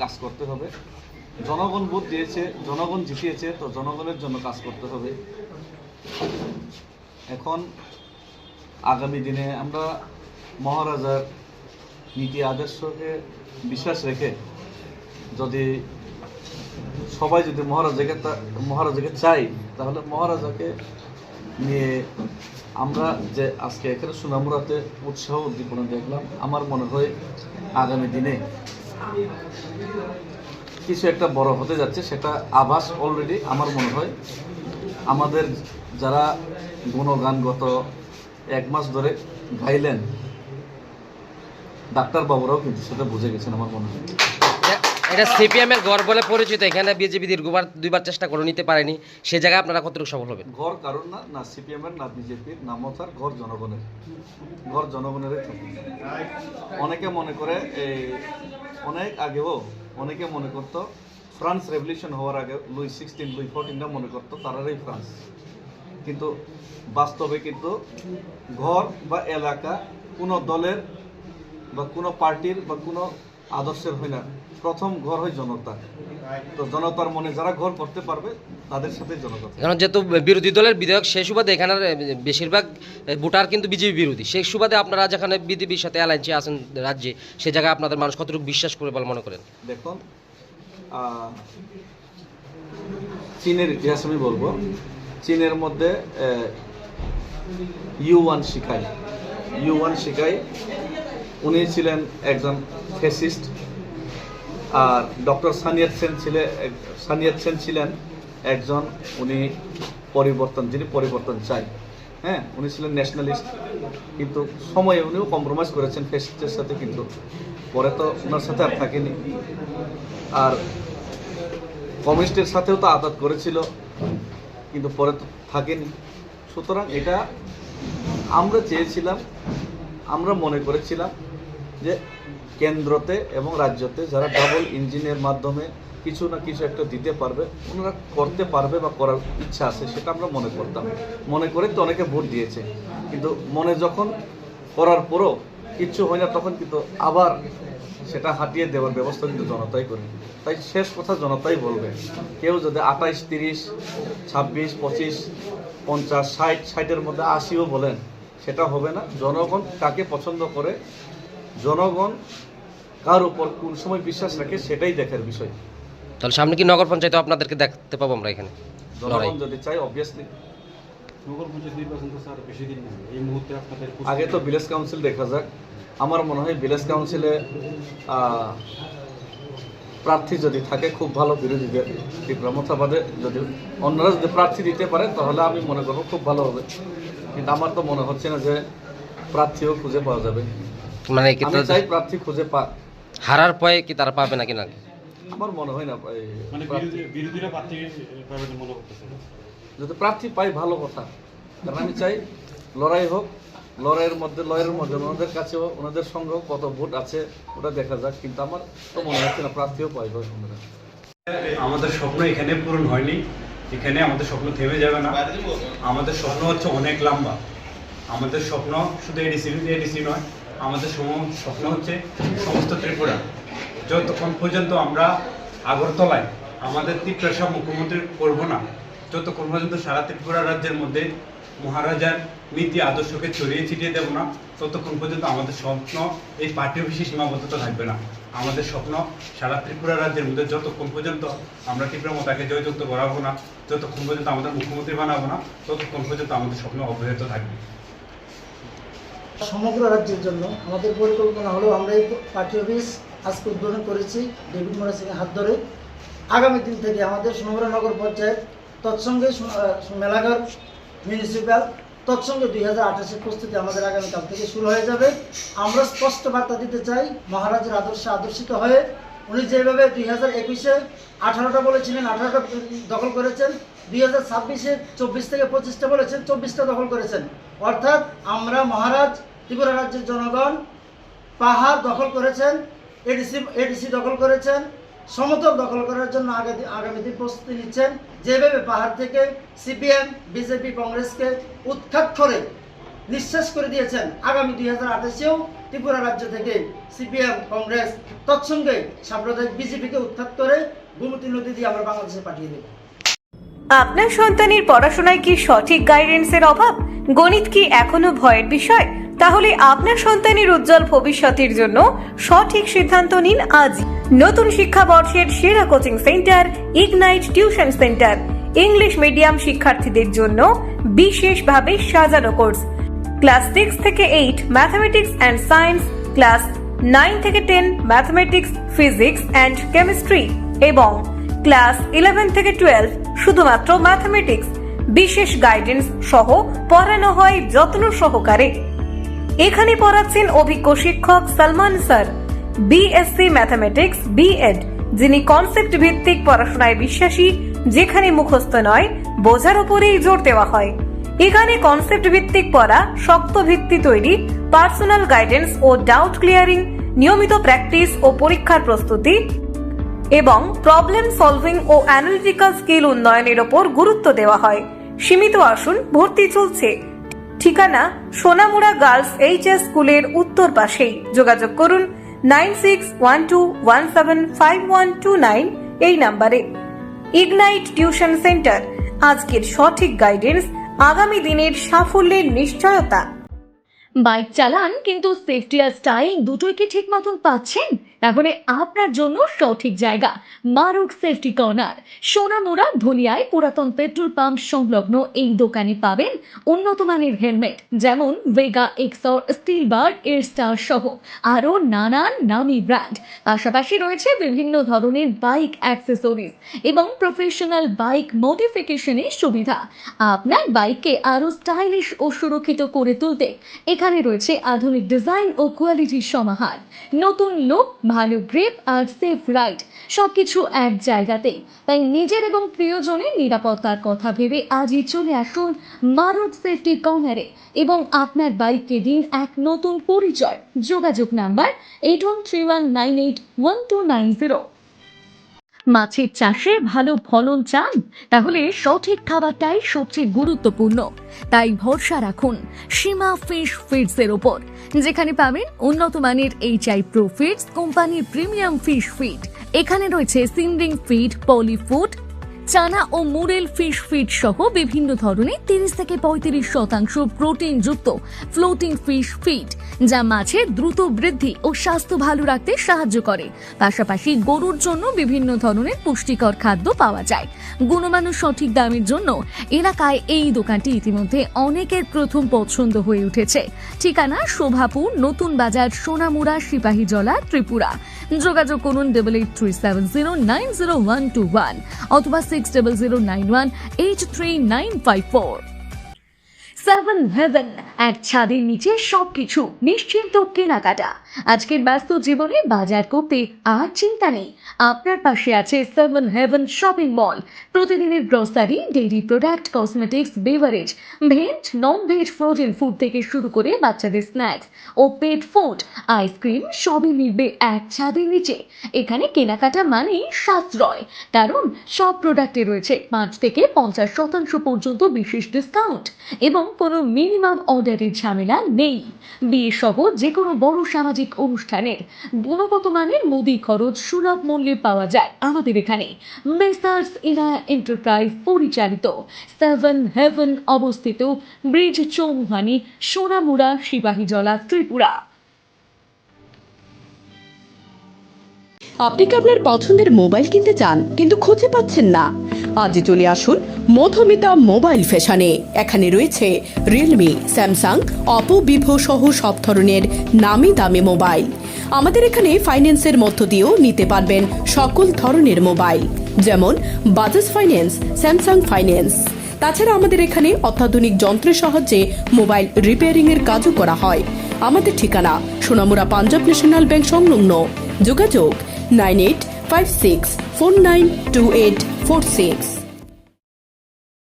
কাজ করতে হবে। জনগণ ভোট দিয়েছে, জনগণ জিতিয়েছে, তো জনগণের জন্য কাজ করতে হবে। এখন আগামী দিনে আমরা মহারাজার নীতি আদর্শকে বিশ্বাস রেখে যদি সবাই যদি মহারাজাকে চাই, তাহলে মহারাজাকে নিয়ে আমরা যে আজকে এখানে সুনামুরাতে উৎসাহ উদ্দীপনা দেখলাম, আমার মনে হয় আগামী দিনে কিছু একটা বড় হতে যাচ্ছে, সেটা আভাস অলরেডি আমার মনে হয়। আমাদের যারা গুণগান গত 1 মাস ধরে গাইলেন, ডাক্তারবাবুরাও কিন্তু সেটা বুঝে গেছেন আমার মনে হয়। এটা সিপিএম এর গড় বলে পরিচিত, এখানে বিজেপি দুইবার চেষ্টা করে নিতে পারেনি, সে জায়গায় আপনারা কতটুকু সফল হবেন? গড় কারণ না সিপিএম এর না বিজেপির, না মথার, গড় জনগণের। গড় জনগণেরই থাকে। অনেকে মনে করে অনেক আগেও অনেকে মনে করতো ফ্রান্স রেভলিউশন হওয়ার আগে লুই 16, লুই 14টা মনে করতো তারারই ফ্রান্স। কিন্তু বাস্তবে কিন্তু ঘর বা এলাকা কোনো দলের বা কোনো পার্টির বা কোনো আদর্শের হয় না। প্রথম ঘর হয় জনতা। তো জনতার মনে যারা ঘর করতে পারবে তাদের সাথে জনতা। কারণ যেহেতু বিরোধী দলের বিধায়ক, সেই সুবাদে এখানে বেশিরভাগ ভোটার কিন্তু বিজেপি বিরোধী, সেই সুবাদে আপনারা যেখানে বিজেপির সাথে অ্যালায়েন্সে আছেন রাজ্যে, সেই জায়গায় আপনাদের মানুষ কতটুকু বিশ্বাস করে বলে মনে করেন? দেখুন, চীনের ইতিহাস আমি বলবো। চীনের মধ্যে ইউয়ান শিকাই উনি ছিলেন একজন ফ্যাসিস্ট, আর ডক্টর সানিয়াত সেন ছিলেন একজন উনি যিনি পরিবর্তন চাই। হ্যাঁ, উনি ছিলেন ন্যাশনালিস্ট, কিন্তু সময়ে উনিও কম্প্রোমাইজ করেছেন ফ্যাসিস্টের সাথে, কিন্তু পরে তো ওনার সাথে আর থাকেনি। আর কমিউনিস্টের সাথেও তো আঘাত করেছিল, কিন্তু পরে তো থাকেনি। সুতরাং এটা আমরা চেয়েছিলাম, আমরা মনে করেছিলাম যে কেন্দ্রতে এবং রাজ্যতে যারা ডাবল ইঞ্জিনের মাধ্যমে কিছু না কিছু একটা দিতে পারবে, ওনারা করতে পারবে বা করার ইচ্ছা আছে, সেটা আমরা মনে করতাম। মনে করে তো অনেকে ভোট দিয়েছে, কিন্তু মনে যখন করার পরও কিচ্ছু হয় না, তখন কিন্তু আবার সেটা হাঁটিয়ে দেওয়ার ব্যবস্থা কিন্তু জনতাই করে। তাই শেষ কথা জনতাই বলবে। কেউ যদি 28, 30, 26, 25, 50, 60-60-এর মধ্যে 80ও বলেন, সেটা হবে না। জনগণ কাকে পছন্দ করে, জনগণ কার উপর কোন সময় বিশ্বাস রাখে, সেটাই দেখার বিষয়। তাহলে সামনে কি নগর পঞ্চায়েত আপনাদেরকে দেখতে পাবো আমরা এখানে? জনগণ যদি চাই, অবভিয়াসলি। নগর পঞ্চায়েত নির্বাচন তো স্যার বেশি দিন নেই, এই মুহূর্তে আপনাদের আগে তো ভিলেজ কাউন্সিল দেখা যাক। আমার মনে হয় ভিলেজ কাউন্সিলে প্রার্থী যদি থাকে খুব ভালো, বিরোধীদের বিক্রমতাবাদে যদি অন্যরা যদি প্রার্থী দিতে পারে, তাহলে আমি মনে করবো খুব ভালো হবে। কিন্তু আমার তো মনে হচ্ছে না যে প্রার্থীও খুঁজে পাওয়া যাবে। মানে আমি চাই প্রার্থী খুঁজে হারার পরে কি তারা পাবে নাকি? আমার মনে হয় না। মানে বিরোধীরা প্রার্থী পাবে মনে করতেছে। যদি প্রার্থী পাই ভালো কথা, কারণ আমি চাই লড়াই হোক। লড়াইয়ের মধ্যে ওনাদের কাছেও, ওনাদের সঙ্গেও কত ভোট আছে ওটা দেখা যাক। কিন্তু আমার তো মনে হচ্ছে না প্রার্থীও পাইবে। আমাদের স্বপ্ন এখানে পূরণ হয়নি, এখানে আমাদের স্বপ্ন থেমে যাবে না। আমাদের স্বপ্ন হচ্ছে অনেক লম্বা। আমাদের স্বপ্ন শুধু এডিসি নয়, আমাদের স্বপ্ন হচ্ছে সমস্ত ত্রিপুরা। যতক্ষণ পর্যন্ত আমরা আগরতলায় আমাদের ত্রিপুরা মুখ্যমন্ত্রী করবো না, যতক্ষণ পর্যন্ত সারা ত্রিপুরা রাজ্যের মধ্যে মহারাজার নীতি আদর্শকে ছড়িয়ে ছিটিয়ে দেব না, ততক্ষণ পর্যন্ত আমাদের স্বপ্ন এই পার্টি অফিসে সীমাবদ্ধতা থাকবে না। আমাদের স্বপ্ন সারা ত্রিপুরা রাজ্যের মধ্যে যতক্ষণ পর্যন্ত আমরা ত্রিপুরা মতাকে জয়যুক্ত করাবো না, যতক্ষণ পর্যন্ত আমাদের মুখ্যমন্ত্রী বানাবো না, ততক্ষণ পর্যন্ত আমাদের স্বপ্ন অব্যাহত থাকবে। সমগ্র রাজ্যের জন্য আমাদের পরিকল্পনা হলো, আমরা এই পার্টি অফিস আজকে উদ্বোধন করেছি ডেভিড মোরা সিংয়ের হাত ধরে। আগামী দিন থেকে আমাদের সোনামুড়া নগর পঞ্চায়েত, তৎসঙ্গে মেলাঘর মিউনিসিপ্যাল, তৎসঙ্গে 2028-এর প্রস্তুতি আমাদের আগামীকাল থেকে শুরু হয়ে যাবে। আমরা স্পষ্ট বার্তা দিতে চাই, মহারাজের আদর্শে আদর্শিত হয়ে উনি যেভাবে 2021-এ 18টা বলেছিলেন, 18টা দখল করেছেন, 2026-এ 24 থেকে 25টা বলেছেন, 24টা দখল করেছেন। অর্থাৎ আমরা মহারাজ, ত্রিপুরা রাজ্যের জনগণ পাহাড় দখল করেছেন, এডিসি দখল করেছেন, সমতল দখল করার জন্য আগামী দিন প্রস্তুতি নিচ্ছেন। যেভাবে পাহাড় থেকে সিপিএম, বিজেপি, কংগ্রেসকে উৎখাত করে নিঃশেষ করে দিয়েছেন, আগামী 2028-এও ত্রিপুরা রাজ্য থেকে সিপিএম, কংগ্রেস তৎসঙ্গে সাম্প্রদায়িক বিজেপিকে উৎখাত করে গোমতী নদী দিয়ে আমরা বাংলাদেশে পাঠিয়ে দেব। আপনার সন্তানের পড়াশোনায় কি সঠিক গাইডেন্সের অভাব? গণিত কি এখনো ভয়ের বিষয়? তাহলে আপনার সন্তানের উজ্জ্বল ভবিষ্যতের জন্য সঠিক সিদ্ধান্ত নিন আজ। নতুন শিক্ষাবর্ষের সেরা coaching centre ignite tuition centre. English medium শিক্ষার্থীদের জন্য বিশেষভাবে সাজানো কোর্স। ক্লাস 6 থেকে 8 ম্যাথমেটিক্স অ্যান্ড সায়েন্স, ক্লাস 9 থেকে 10 ম্যাথমেটিক্স, ফিজিক্স অ্যান্ড কেমিস্ট্রি এবং ক্লাস 11 থেকে 12 শুধুমাত্র ম্যাথমেটিক্স। বিশেষ গাইডেন্স সহ পড়ানো হয় যত্ন সহকারে। এখানে পড়াচ্ছেন অভিজ্ঞ শিক্ষক Salman sir, BSc mathematics BEd, যিনি কনসেপ্ট ভিত্তিক পড়াশোনায় বিশ্বাসী, যেখানে মুখস্থ নয় বোঝার উপরেই জোর দেওয়া হয়। এখানে কনসেপ্ট ভিত্তিক পড়া, শক্ত ভিত্তি তৈরি, পার্সোনাল গাইডেন্স ও ডাউট ক্লিয়ারিং, নিয়মিত প্র্যাকটিস ও পরীক্ষার প্রস্তুতি এবং প্রবলেম সলভিং ও অ্যানালিটিক্যাল স্কিল উন্নয়নের ওপর গুরুত্ব দেওয়া হয়। সীমিত আসন, ভর্তি চলছে। ঠিকানা সোনামুড়া গার্লস এইচএস স্কুলের উত্তর পাশেই। যোগাযোগ করুন 9612175129 এই নম্বরে। ইগনাইট টিউশন সেন্টার, আজকের সঠিক গাইডেন্স, আগামী দিনের সাফল্যের নিশ্চয়তা। বাইক চালান কিন্তু সেফটি আর স্টাইল দুটোই কি ঠিক মতন পাচ্ছেন? তাহলে আপনার জন্য সঠিক জায়গা মারুক সেফটি কর্নার। সোনামুড়া ধুলিয়ায় পুরাতন পেট্রোল পাম্প সংলগ্ন এই দোকানে পাবেন উন্নত মানের হেলমেট, যেমন ভেগা, এক্সর, স্টিল বার, এয়ার স্টার সহ আরও নানান নামি ব্র্যান্ড। পাশাপাশি রয়েছে বিভিন্ন ধরনের বাইক অ্যাক্সেসরিজ এবং প্রফেশনাল বাইক মডিফিকেশনের সুবিধা। আপনার বাইককে আরও স্টাইলিশ ও সুরক্ষিত করে তুলতে এখানে রয়েছে আধুনিক ডিজাইন ও কোয়ালিটির সমাহার। নতুন লুক, ভালো গ্রিপ আর সেফ রাইড সবকিছু এক জায়গাতেই। তাই নিজের এবং প্রিয়জনের নিরাপত্তার কথা ভেবে আজই চলে আসুন মারুত সেফটি কর্নারে এবং আপনার বাইককে দিন এক নতুন পরিচয়। যোগাযোগ নাম্বার 8131981290। মাছের চাষে ভালো ফলন চান? তাহলে সঠিক খাবারটাই সবচেয়ে গুরুত্বপূর্ণ। তাই ভরসা রাখুন সীমা ফিশ ফিডসের ওপর, যেখানে পাবেন উন্নত মানের HI প্রো ফিডস কোম্পানির প্রিমিয়াম ফিশ ফিড। এখানে রয়েছে সিন্ডিং ফিড, পলি ফুড, চানা ও মুরেল ফিশ ফিড সহ বিভিন্ন ধরনের 30 থেকে 35% প্রোটিনযুক্ত ফ্লোটিং ফিশ ফিড, যা মাছের দ্রুত বৃদ্ধি ও স্বাস্থ্য ভালো রাখতে সাহায্য করে। পাশাপাশি গরুর জন্য বিভিন্ন ধরনের পুষ্টিকর খাদ্য পাওয়া যায়। গুণমান ও সঠিক দামের জন্য এলাকায় এই দোকানটি ইতিমধ্যে অনেকের প্রথম পছন্দ হয়ে উঠেছে। ঠিকানা শোভাপুর, নতুন বাজার, সোনামুড়া, সিপাহীজলা, ত্রিপুরা। যোগাযোগ করুন 8837090121 অথবা 6009183954। 7 Heaven, এক ছাদের নিচে সবকিছু নিশ্চিন্ত কেনাকাটা। আজকের ব্যস্ত জীবনে বাজার করতে আর চিন্তা নেই। আপনার পাশে আছে 7 Heaven শপিং মল। প্রতিদিনের grocery, dairy product, cosmetics, beverage, veg, non veg, frozen food থেকে শুরু করে বাচ্চাদের স্ন্যাক্স ও পেট ফুড, আইসক্রিম সবই মিলবে এক ছাদের নিচে। এখানে কেনাকাটা মানেই সাশ্রয়, কারণ সব প্রোডাক্টে রয়েছে 5 থেকে 50% পর্যন্ত বিশেষ ডিসকাউন্ট এবং কোনো মিনিমাম অর্ডারের ঝামেলা নেই। বিয়ে সহ যে কোনো বড় সামাজিক অনুষ্ঠানের গুণগত মানের মুদি খরচ সুলভ মূল্যে পাওয়া যায় আমাদের এখানে। মেসার্স ইনায়া এন্টারপ্রাইজ পরিচালিত 7 Heaven অবস্থিত ব্রিজ চৌমুহানি, সোনামুড়া, সিপাহীজলা, ত্রিপুরা। আপনি কি আপনার পছন্দের মোবাইল কিনতে চান কিন্তু খুঁজে পাচ্ছেন না? আজই চলে আসুন মধুমিতা মোবাইল ফ্যাশনে। এখানে রয়েছে রিয়েলমি, স্যামসাং, অপো, ভিভো সহ সব ধরনের নামি দামি মোবাইল। আমাদের এখানে ফাইন্যান্সের মধ্য দিয়েও নিতে পারবেন সকল ধরনের মোবাইল, যেমন বাজাজ ফাইন্যান্স, স্যামসাং ফাইন্যান্স। তাছাড়া আমাদের এখানে অত্যাধুনিক যন্ত্রের সাহায্যে মোবাইল রিপেয়ারিং এর কাজও করা হয়। আমাদের ঠিকানা সোনামুড়া পাঞ্জাব ন্যাশনাল ব্যাংক সংলগ্ন। যোগাযোগ 9856492846।